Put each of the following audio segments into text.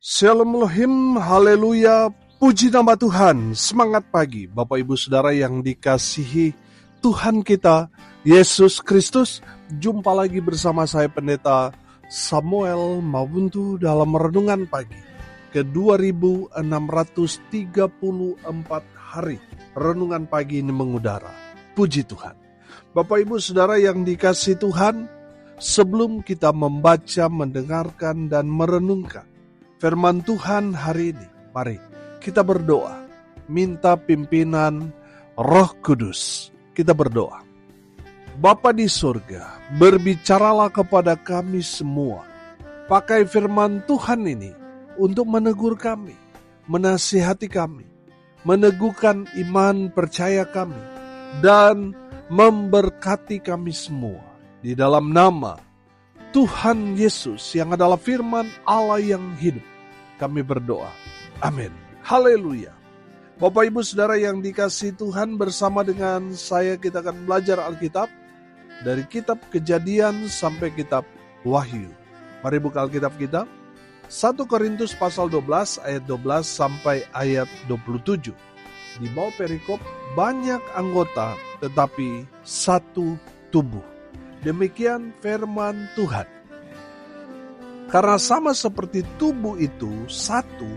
Shalom Elohim, haleluya, puji nama Tuhan, semangat pagi Bapak Ibu Saudara yang dikasihi Tuhan kita, Yesus Kristus. Jumpa lagi bersama saya Pendeta Samuel Mawuntu dalam Renungan Pagi ke 2634 hari. Renungan pagi ini mengudara, puji Tuhan. Bapak Ibu Saudara yang dikasihi Tuhan, sebelum kita membaca, mendengarkan, dan merenungkan firman Tuhan hari ini, mari kita berdoa, minta pimpinan Roh Kudus. Kita berdoa. Bapa di surga, berbicaralah kepada kami semua. Pakai firman Tuhan ini untuk menegur kami, menasihati kami, meneguhkan iman percaya kami, dan memberkati kami semua. Di dalam nama Tuhan Yesus yang adalah firman Allah yang hidup, kami berdoa. Amin. Haleluya. Bapak Ibu Saudara yang dikasihi Tuhan, bersama dengan saya kita akan belajar Alkitab dari kitab Kejadian sampai kitab Wahyu. Mari buka Alkitab kita. 1 Korintus pasal 12 ayat 12 sampai ayat 27. Di bawah perikop, banyak anggota tetapi satu tubuh. Demikian firman Tuhan. Karena sama seperti tubuh itu satu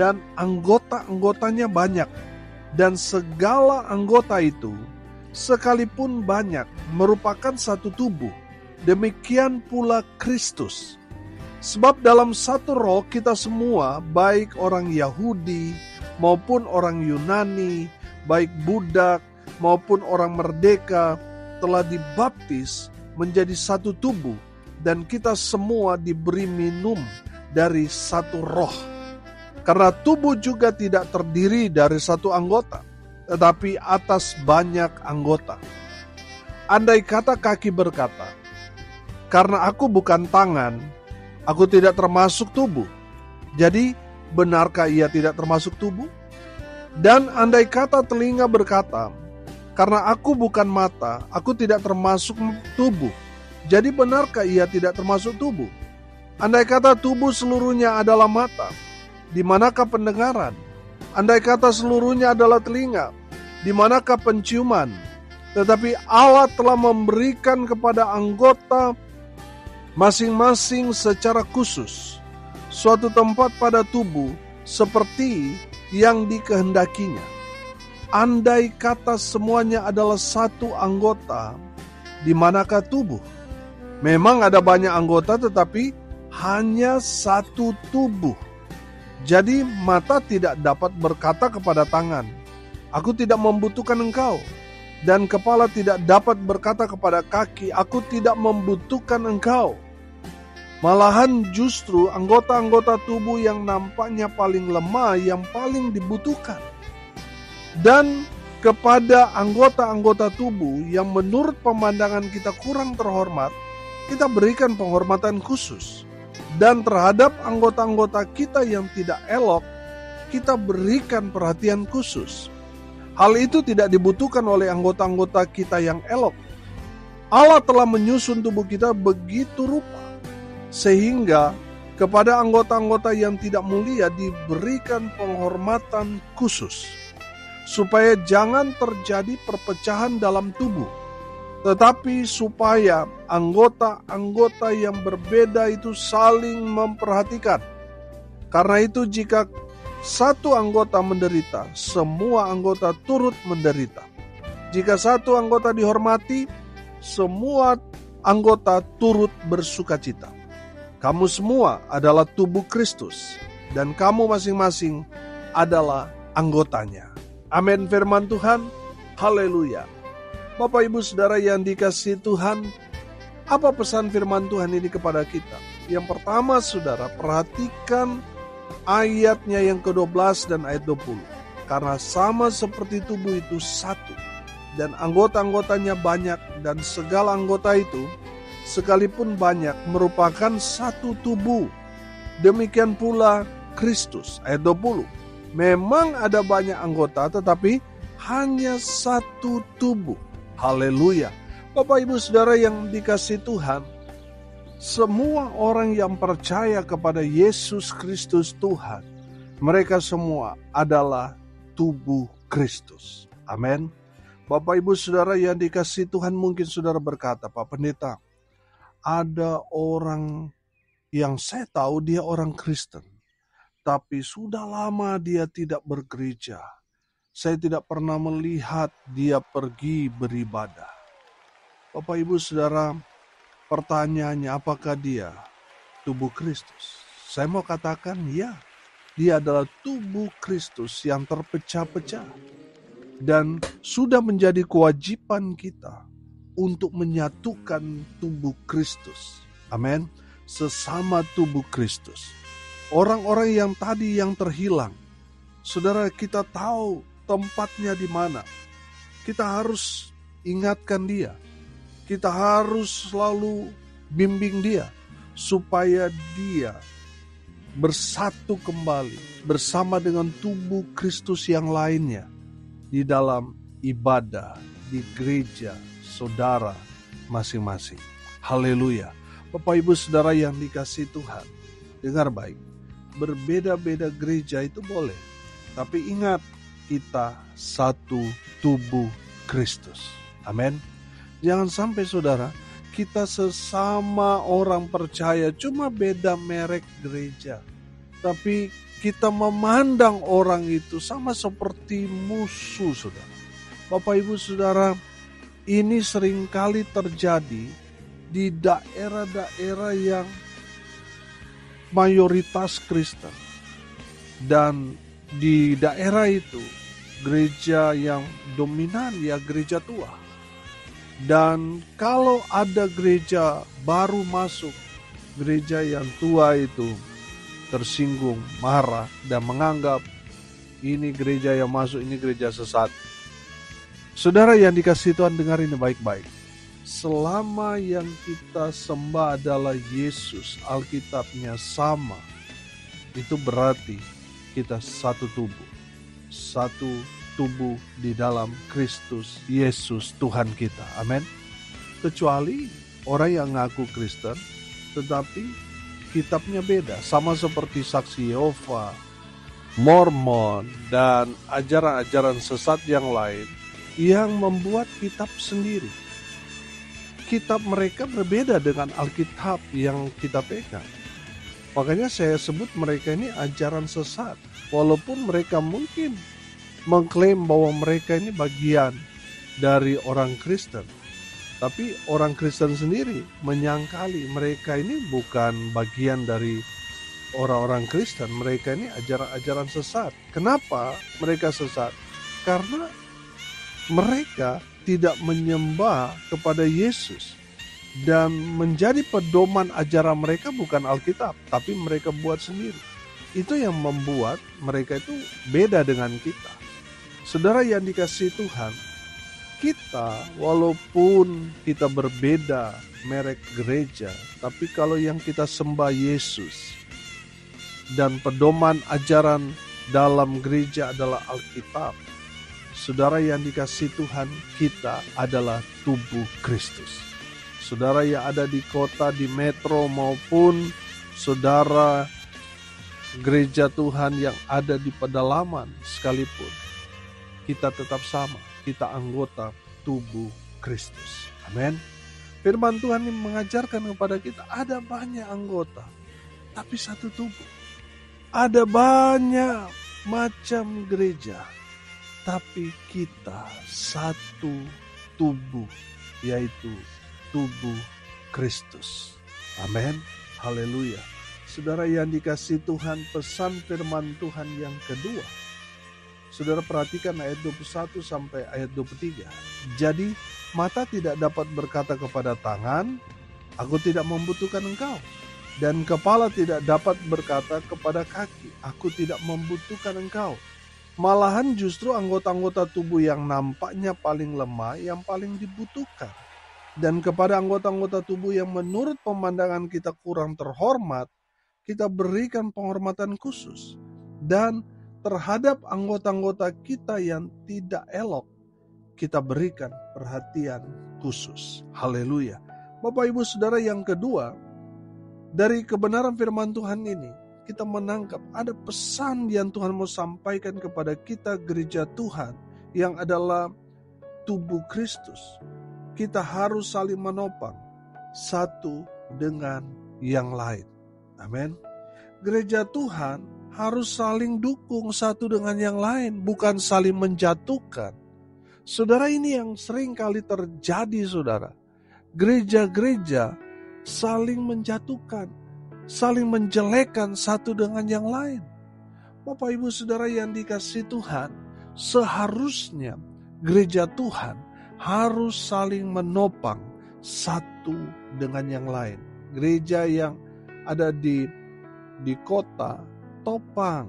dan anggota-anggotanya banyak, dan segala anggota itu sekalipun banyak merupakan satu tubuh, demikian pula Kristus. Sebab dalam satu roh kita semua, baik orang Yahudi maupun orang Yunani, baik budak maupun orang merdeka, telah dibaptis menjadi satu tubuh, dan kita semua diberi minum dari satu roh. Karena tubuh juga tidak terdiri dari satu anggota, tetapi atas banyak anggota. Andai kata kaki berkata, "Karena aku bukan tangan, aku tidak termasuk tubuh." Jadi, benarkah ia tidak termasuk tubuh? Dan andai kata telinga berkata, "Karena aku bukan mata, aku tidak termasuk tubuh." Jadi benarkah ia tidak termasuk tubuh? Andai kata tubuh seluruhnya adalah mata, di manakah pendengaran? Andai kata seluruhnya adalah telinga, di manakah penciuman? Tetapi Allah telah memberikan kepada anggota masing-masing secara khusus suatu tempat pada tubuh seperti yang dikehendakinya. Andai kata semuanya adalah satu anggota, di manakah tubuh? Memang ada banyak anggota tetapi hanya satu tubuh. Jadi mata tidak dapat berkata kepada tangan, "Aku tidak membutuhkan engkau." Dan kepala tidak dapat berkata kepada kaki, "Aku tidak membutuhkan engkau." Malahan justru anggota-anggota tubuh yang nampaknya paling lemah yang paling dibutuhkan. Dan kepada anggota-anggota tubuh yang menurut pemandangan kita kurang terhormat, kita berikan penghormatan khusus. Dan terhadap anggota-anggota kita yang tidak elok, kita berikan perhatian khusus. Hal itu tidak dibutuhkan oleh anggota-anggota kita yang elok. Allah telah menyusun tubuh kita begitu rupa, sehingga kepada anggota-anggota yang tidak mulia diberikan penghormatan khusus, supaya jangan terjadi perpecahan dalam tubuh, tetapi supaya anggota-anggota yang berbeda itu saling memperhatikan. Karena itu jika satu anggota menderita, semua anggota turut menderita. Jika satu anggota dihormati, semua anggota turut bersukacita. Kamu semua adalah tubuh Kristus, dan kamu masing-masing adalah anggotanya. Amin firman Tuhan. Haleluya. Bapak Ibu Saudara yang dikasihi Tuhan, apa pesan firman Tuhan ini kepada kita? Yang pertama, Saudara, perhatikan ayatnya yang ke-12 dan ayat 20. Karena sama seperti tubuh itu satu, dan anggota-anggotanya banyak, dan segala anggota itu sekalipun banyak merupakan satu tubuh. Demikian pula Kristus. Ayat 20. Memang ada banyak anggota tetapi hanya satu tubuh. Haleluya. Bapak Ibu Saudara yang dikasihi Tuhan, Semua orang yang percaya kepada Yesus Kristus Tuhan, mereka semua adalah tubuh Kristus. Amin. Bapak Ibu Saudara yang dikasihi Tuhan, mungkin saudara berkata, Pak Pendeta, ada orang yang saya tahu dia orang Kristen, tapi sudah lama dia tidak bergereja. Saya tidak pernah melihat dia pergi beribadah. Bapak Ibu Saudara, pertanyaannya, apakah dia tubuh Kristus? Saya mau katakan ya, dia adalah tubuh Kristus yang terpecah-pecah. Dan sudah menjadi kewajiban kita untuk menyatukan tubuh Kristus. Amin. Sesama tubuh Kristus. Orang-orang yang tadi yang terhilang, saudara, kita tahu tempatnya di mana. Kita harus ingatkan dia. Kita harus selalu bimbing dia supaya dia bersatu kembali bersama dengan tubuh Kristus yang lainnya di dalam ibadah di gereja saudara masing-masing. Haleluya. Bapak Ibu Saudara yang dikasihi Tuhan, dengar baik. Berbeda-beda gereja itu boleh, tapi ingat, kita satu tubuh Kristus. Amin. Jangan sampai saudara, kita sesama orang percaya cuma beda merek gereja, tapi kita memandang orang itu sama seperti musuh, saudara. Bapak Ibu Saudara, ini seringkali terjadi di daerah-daerah yang mayoritas Kristen. Dan di daerah itu, gereja yang dominan ya gereja tua. Dan kalau ada gereja baru masuk, gereja yang tua itu tersinggung, marah, dan menganggap ini gereja yang masuk, ini gereja sesat. Saudara yang dikasihi Tuhan, dengar ini baik-baik. Selama yang kita sembah adalah Yesus, Alkitabnya sama, itu berarti kita satu tubuh. Satu tubuh di dalam Kristus Yesus Tuhan kita. Amin. Kecuali orang yang ngaku Kristen, tetapi kitabnya beda. Sama seperti Saksi Yehova, Mormon, dan ajaran-ajaran sesat yang lain yang membuat kitab sendiri. Kitab mereka berbeda dengan Alkitab yang kita pegang. Makanya saya sebut mereka ini ajaran sesat. Walaupun mereka mungkin mengklaim bahwa mereka ini bagian dari orang Kristen. Tapi orang Kristen sendiri menyangkali mereka ini bukan bagian dari orang-orang Kristen. Mereka ini ajaran-ajaran sesat. Kenapa mereka sesat? Karena mereka tidak menyembah kepada Yesus. Dan menjadi pedoman ajaran mereka bukan Alkitab, tapi mereka buat sendiri. Itu yang membuat mereka itu beda dengan kita. Saudara yang dikasihi Tuhan, kita walaupun kita berbeda merek gereja, tapi kalau yang kita sembah Yesus dan pedoman ajaran dalam gereja adalah Alkitab, saudara yang dikasihi Tuhan, kita adalah tubuh Kristus. Saudara yang ada di kota, di metro, maupun saudara gereja Tuhan yang ada di pedalaman sekalipun, kita tetap sama, kita anggota tubuh Kristus. Amin. Firman Tuhan ini mengajarkan kepada kita ada banyak anggota, tapi satu tubuh. Ada banyak macam gereja, tapi kita satu tubuh, yaitu tubuh Kristus. Amin. Haleluya. Saudara yang dikasihi Tuhan, pesan firman Tuhan yang kedua. Saudara perhatikan ayat 21 sampai ayat 23. Jadi mata tidak dapat berkata kepada tangan, aku tidak membutuhkan engkau. Dan kepala tidak dapat berkata kepada kaki, aku tidak membutuhkan engkau. Malahan justru anggota-anggota tubuh yang nampaknya paling lemah yang paling dibutuhkan. Dan kepada anggota-anggota tubuh yang menurut pemandangan kita kurang terhormat, kita berikan penghormatan khusus. Dan terhadap anggota-anggota kita yang tidak elok, kita berikan perhatian khusus. Haleluya. Bapak Ibu Saudara yang kedua, Dari kebenaran firman Tuhan ini, kita menangkap ada pesan yang Tuhan mau sampaikan kepada kita gereja Tuhan yang adalah tubuh Kristus. Kita harus saling menopang satu dengan yang lain. Amin. Gereja Tuhan harus saling dukung satu dengan yang lain, bukan saling menjatuhkan. Saudara, ini yang sering kali terjadi, saudara. Gereja-gereja saling menjatuhkan, saling menjelekkan satu dengan yang lain. Bapak Ibu Saudara yang dikasihi Tuhan, seharusnya gereja Tuhan harus saling menopang satu dengan yang lain. Gereja yang ada di kota, topang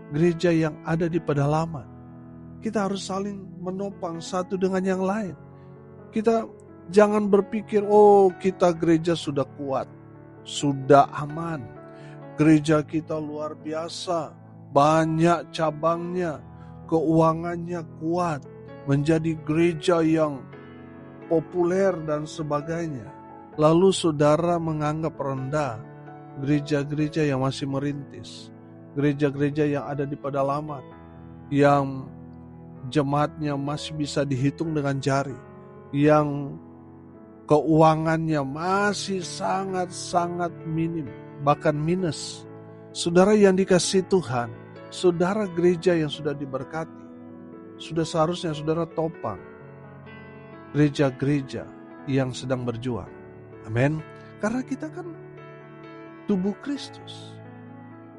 gereja yang ada di pedalaman. Kita harus saling menopang satu dengan yang lain. Kita jangan berpikir, kita gereja sudah kuat, sudah aman. Gereja kita luar biasa, banyak cabangnya, keuangannya kuat, menjadi gereja yang populer dan sebagainya. Lalu saudara menganggap rendah gereja-gereja yang masih merintis, gereja-gereja yang ada di pedalaman, yang jemaatnya masih bisa dihitung dengan jari, yang keuangannya masih sangat-sangat minim, bahkan minus. Saudara yang dikasihi Tuhan, saudara gereja yang sudah diberkati, sudah seharusnya saudara topang gereja-gereja yang sedang berjuang. Amin. Karena kita kan tubuh Kristus.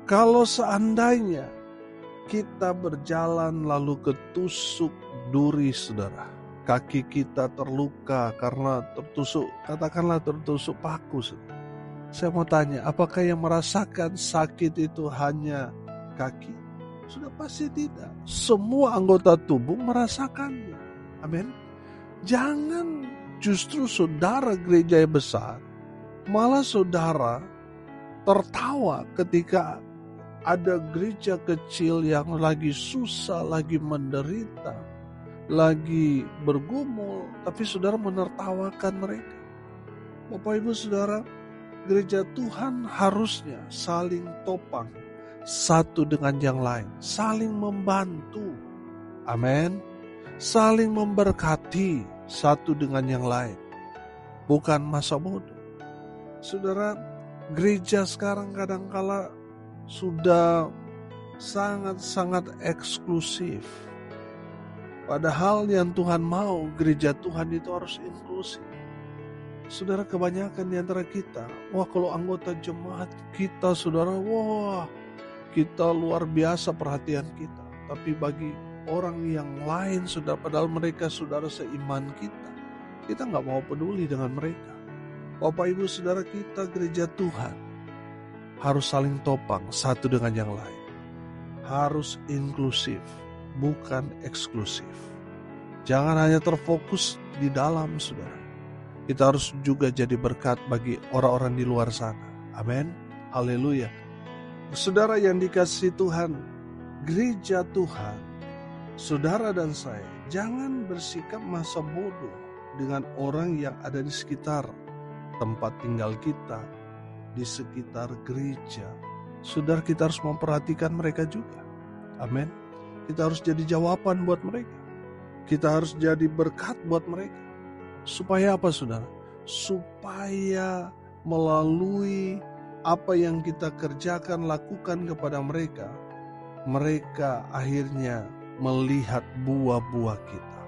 Kalau seandainya kita berjalan lalu ketusuk duri, saudara, kaki kita terluka karena tertusuk, katakanlah tertusuk paku, saudara. Saya mau tanya, apakah yang merasakan sakit itu hanya kaki? Sudah pasti tidak. Semua anggota tubuh merasakannya. Amin. Jangan justru saudara gereja yang besar, malah saudara tertawa ketika ada gereja kecil yang lagi susah, lagi menderita, lagi bergumul, tapi saudara menertawakan mereka. Bapak Ibu Saudara, gereja Tuhan harusnya saling topang satu dengan yang lain, saling membantu. Amin. Saling memberkati satu dengan yang lain, bukan masa bodoh. Saudara, gereja sekarang kadangkala sudah sangat-sangat eksklusif. Padahal yang Tuhan mau, gereja Tuhan itu harus inklusif. Saudara, kebanyakan di antara kita, kalau anggota jemaat kita, saudara, kita luar biasa perhatian kita. Tapi bagi orang yang lain, saudara, padahal mereka saudara seiman kita nggak mau peduli dengan mereka. Bapak Ibu Saudara, kita gereja Tuhan harus saling topang satu dengan yang lain. Harus inklusif, bukan eksklusif. Jangan hanya terfokus di dalam, saudara. Kita harus juga jadi berkat bagi orang-orang di luar sana. Amin. Haleluya. Saudara yang dikasihi Tuhan, gereja Tuhan, saudara dan saya, jangan bersikap masa bodoh dengan orang yang ada di sekitar tempat tinggal kita, di sekitar gereja. Saudara, kita harus memperhatikan mereka juga. Amin. Kita harus jadi jawaban buat mereka. Kita harus jadi berkat buat mereka. Supaya apa, saudara? Supaya melalui apa yang kita kerjakan, lakukan kepada mereka, mereka akhirnya melihat buah-buah kita.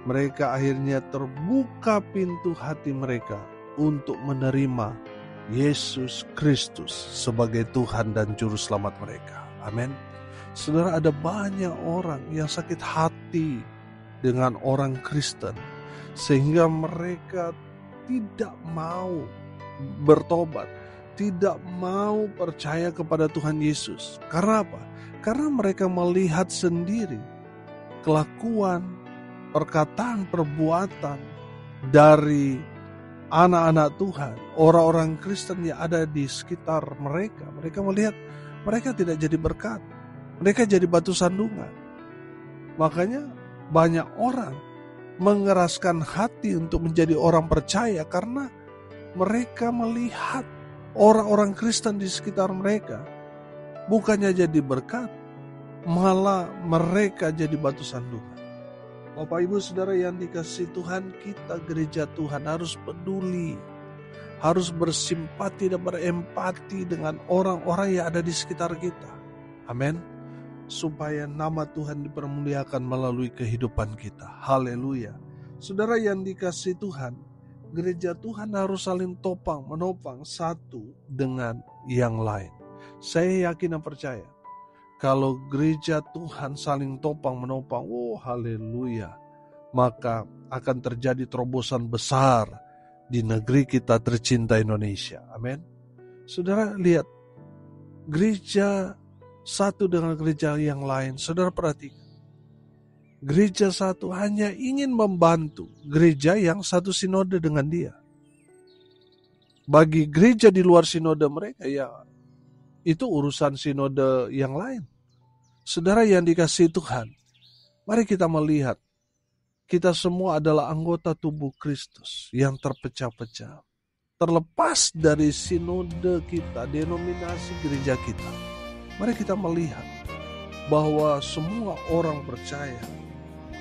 Mereka akhirnya terbuka pintu hati mereka untuk menerima Yesus Kristus sebagai Tuhan dan Juru Selamat mereka. Amin. Saudara, ada banyak orang yang sakit hati dengan orang Kristen, sehingga mereka tidak mau bertobat, tidak mau percaya kepada Tuhan Yesus. Karena apa? Karena mereka melihat sendiri kelakuan, perkataan, perbuatan dari anak-anak Tuhan, orang-orang Kristen yang ada di sekitar mereka. Mereka melihat mereka tidak jadi berkat, mereka jadi batu sandungan. Makanya banyak orang mengeraskan hati untuk menjadi orang percaya karena mereka melihat orang-orang Kristen di sekitar mereka bukannya jadi berkat, malah mereka jadi batu sandungan. Bapak Ibu Saudara yang dikasihi Tuhan, kita gereja Tuhan harus peduli, harus bersimpati dan berempati dengan orang-orang yang ada di sekitar kita. Amin. Supaya nama Tuhan dipermuliakan melalui kehidupan kita. Haleluya. Saudara yang dikasihi Tuhan, gereja Tuhan harus saling topang menopang satu dengan yang lain. Saya yakin dan percaya, kalau gereja Tuhan saling topang menopang, haleluya, maka akan terjadi terobosan besar di negeri kita tercinta Indonesia. Amin. Saudara lihat, gereja satu dengan gereja yang lain, saudara perhatikan. Gereja satu hanya ingin membantu gereja yang satu sinode dengan dia. Bagi gereja di luar sinode mereka, ya itu urusan sinode yang lain. Saudara yang dikasihi Tuhan, mari kita melihat, kita semua adalah anggota tubuh Kristus yang terpecah-pecah. Terlepas dari sinode kita, denominasi gereja kita, mari kita melihat bahwa semua orang percaya,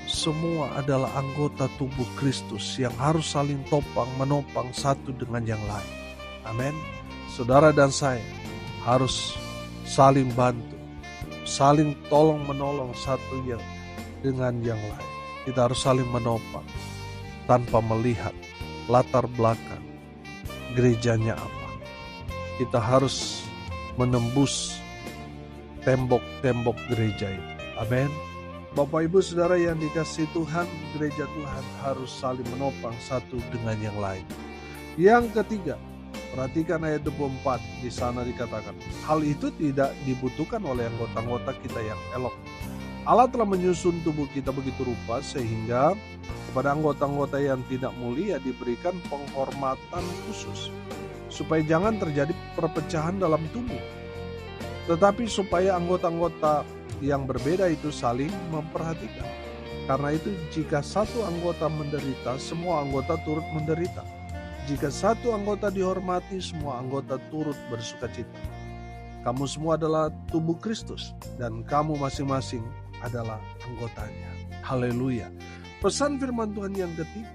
semua adalah anggota tubuh Kristus yang harus saling topang menopang satu dengan yang lain. Amin. Saudara dan saya harus saling bantu, saling tolong menolong satu yang dengan yang lain. Kita harus saling menopang tanpa melihat latar belakang gerejanya apa. Kita harus menembus tembok-tembok gereja itu. Amin. Bapak Ibu Saudara yang dikasihi Tuhan, gereja Tuhan harus saling menopang satu dengan yang lain. Yang ketiga, perhatikan ayat 24, di sana dikatakan, hal itu tidak dibutuhkan oleh anggota-anggota kita yang elok. Allah telah menyusun tubuh kita begitu rupa sehingga kepada anggota-anggota yang tidak mulia diberikan penghormatan khusus, supaya jangan terjadi perpecahan dalam tubuh, tetapi supaya anggota-anggota yang berbeda itu saling memperhatikan. Karena itu jika satu anggota menderita, semua anggota turut menderita. Jika satu anggota dihormati, semua anggota turut bersukacita. Kamu semua adalah tubuh Kristus dan kamu masing-masing adalah anggotanya. Haleluya. Pesan firman Tuhan yang ketiga,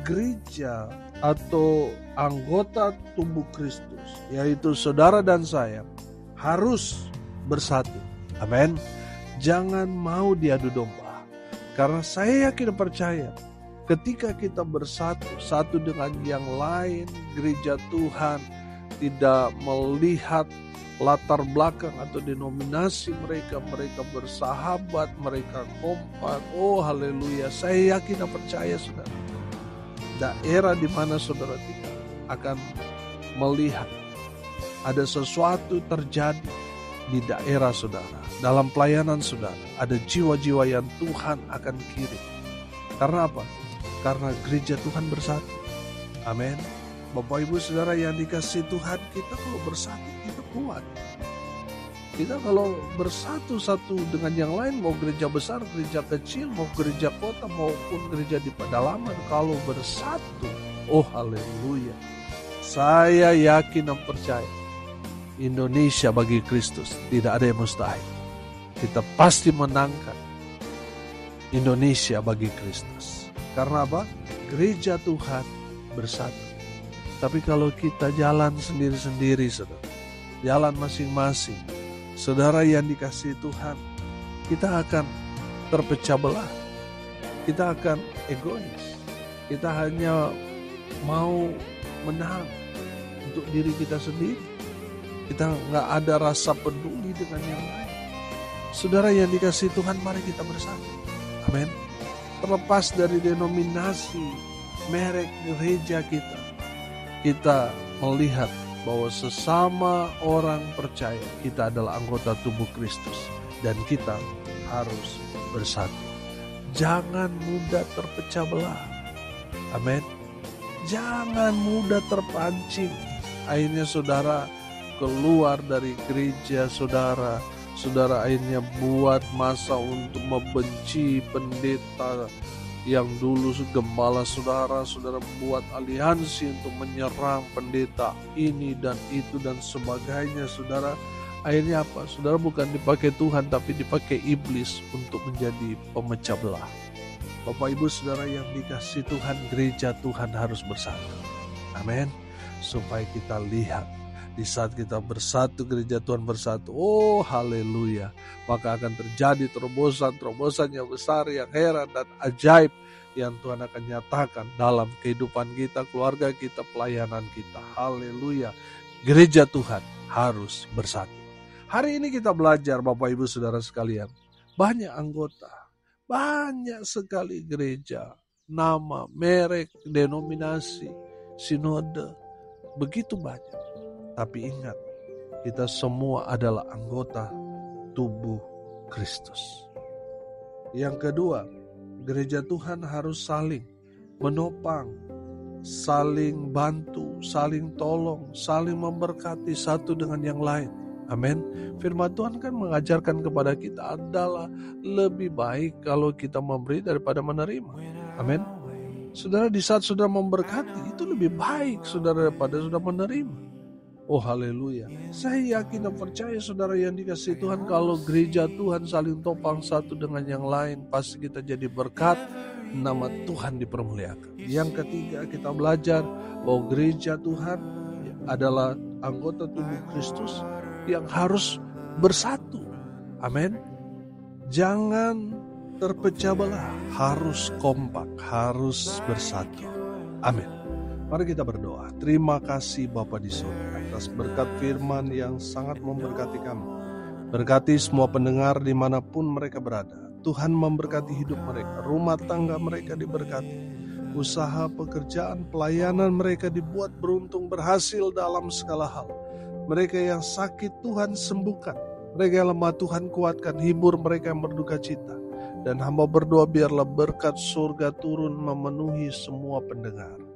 gereja atau anggota tubuh Kristus, yaitu saudara dan saya, harus bersatu. Amin. Jangan mau diadu domba. Karena saya yakin dan percaya, ketika kita bersatu satu dengan yang lain, gereja Tuhan tidak melihat latar belakang atau denominasi mereka bersahabat, mereka kompak. Oh haleluya, saya yakin dan percaya saudara, daerah di mana saudara tinggal akan melihat ada sesuatu terjadi di daerah saudara, dalam pelayanan saudara, ada jiwa-jiwa yang Tuhan akan kirim. Karena apa? Karena gereja Tuhan bersatu. Amin. Bapak Ibu Saudara yang dikasihi Tuhan, kita kalau bersatu kita kuat. Kita kalau bersatu satu dengan yang lain, mau gereja besar, gereja kecil, mau gereja kota maupun gereja di pedalaman, kalau bersatu, oh haleluya. Saya yakin dan percaya, Indonesia bagi Kristus tidak ada yang mustahil. Kita pasti menangkan Indonesia bagi Kristus. Karena apa? Gereja Tuhan bersatu. Tapi kalau kita jalan sendiri-sendiri, saudara, jalan masing-masing, saudara yang dikasihi Tuhan, kita akan terpecah belah. Kita akan egois. Kita hanya mau menang untuk diri kita sendiri. Kita nggak ada rasa peduli dengan yang lain. Saudara yang dikasihi Tuhan, mari kita bersatu. Amin. Terlepas dari denominasi, merek gereja kita melihat bahwa sesama orang percaya kita adalah anggota tubuh Kristus dan kita harus bersatu. Jangan mudah terpecah belah. Amin. Jangan mudah terpancing. Akhirnya saudara keluar dari gereja saudara akhirnya buat masa untuk membenci pendeta Yang dulu gembala saudara buat aliansi untuk menyerang pendeta ini dan itu dan sebagainya, saudara. Akhirnya apa? Saudara bukan dipakai Tuhan, tapi dipakai iblis untuk menjadi pemecah belah. Bapak Ibu Saudara yang dikasihi Tuhan, gereja Tuhan harus bersatu. Amin. Supaya kita lihat, di saat kita bersatu, gereja Tuhan bersatu, oh haleluya, maka akan terjadi terobosan yang besar, yang heran dan ajaib yang Tuhan akan nyatakan dalam kehidupan kita, keluarga kita, pelayanan kita. Haleluya. Gereja Tuhan harus bersatu. Hari ini kita belajar, Bapak Ibu Saudara sekalian, banyak anggota, banyak sekali gereja, nama, merek, denominasi, sinode, begitu banyak. Tapi ingat, kita semua adalah anggota tubuh Kristus. Yang kedua, gereja Tuhan harus saling menopang, saling bantu, saling tolong, saling memberkati satu dengan yang lain. Amin. Firman Tuhan kan mengajarkan kepada kita adalah lebih baik kalau kita memberi daripada menerima. Amin. Saudara, di saat saudara memberkati, itu lebih baik saudara daripada saudara menerima. Oh haleluya. Saya yakin dan percaya saudara yang dikasihi Tuhan, kalau gereja Tuhan saling topang satu dengan yang lain, pasti kita jadi berkat, nama Tuhan dipermuliakan. Yang ketiga, kita belajar bahwa gereja Tuhan adalah anggota tubuh Kristus yang harus bersatu. Amin. Jangan terpecah belah, harus kompak, harus bersatu. Amin. Mari kita berdoa. Terima kasih Bapa di surga atas berkat firman yang sangat memberkati kami. Berkati semua pendengar dimanapun mereka berada. Tuhan memberkati hidup mereka, rumah tangga mereka diberkati, usaha, pekerjaan, pelayanan mereka dibuat beruntung, berhasil dalam segala hal. Mereka yang sakit Tuhan sembuhkan, mereka yang lemah Tuhan kuatkan, hibur mereka yang berduka cita. Dan hamba berdoa biarlah berkat surga turun memenuhi semua pendengar.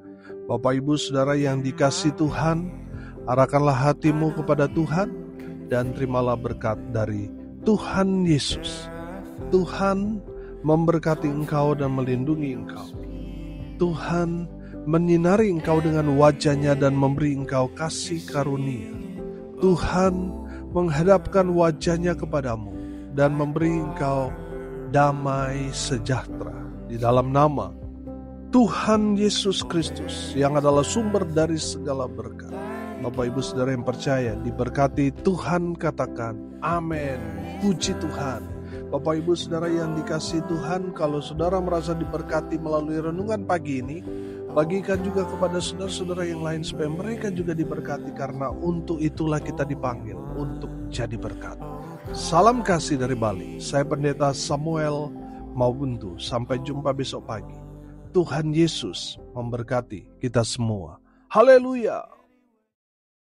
Bapak Ibu Saudara yang dikasihi Tuhan, arahkanlah hatimu kepada Tuhan dan terimalah berkat dari Tuhan Yesus. Tuhan memberkati engkau dan melindungi engkau. Tuhan menyinari engkau dengan wajah-Nya dan memberi engkau kasih karunia. Tuhan menghadapkan wajah-Nya kepadamu dan memberi engkau damai sejahtera. Di dalam nama Tuhan Yesus Kristus yang adalah sumber dari segala berkat. Bapak Ibu Saudara yang percaya diberkati Tuhan, katakan amin. Puji Tuhan. Bapak Ibu Saudara yang dikasihi Tuhan, kalau saudara merasa diberkati melalui renungan pagi ini, bagikan juga kepada saudara-saudara yang lain supaya mereka juga diberkati, karena untuk itulah kita dipanggil untuk jadi berkat. Salam kasih dari Bali. Saya Pendeta Samuel Maubuntu. Sampai jumpa besok pagi. Tuhan Yesus memberkati kita semua. Haleluya.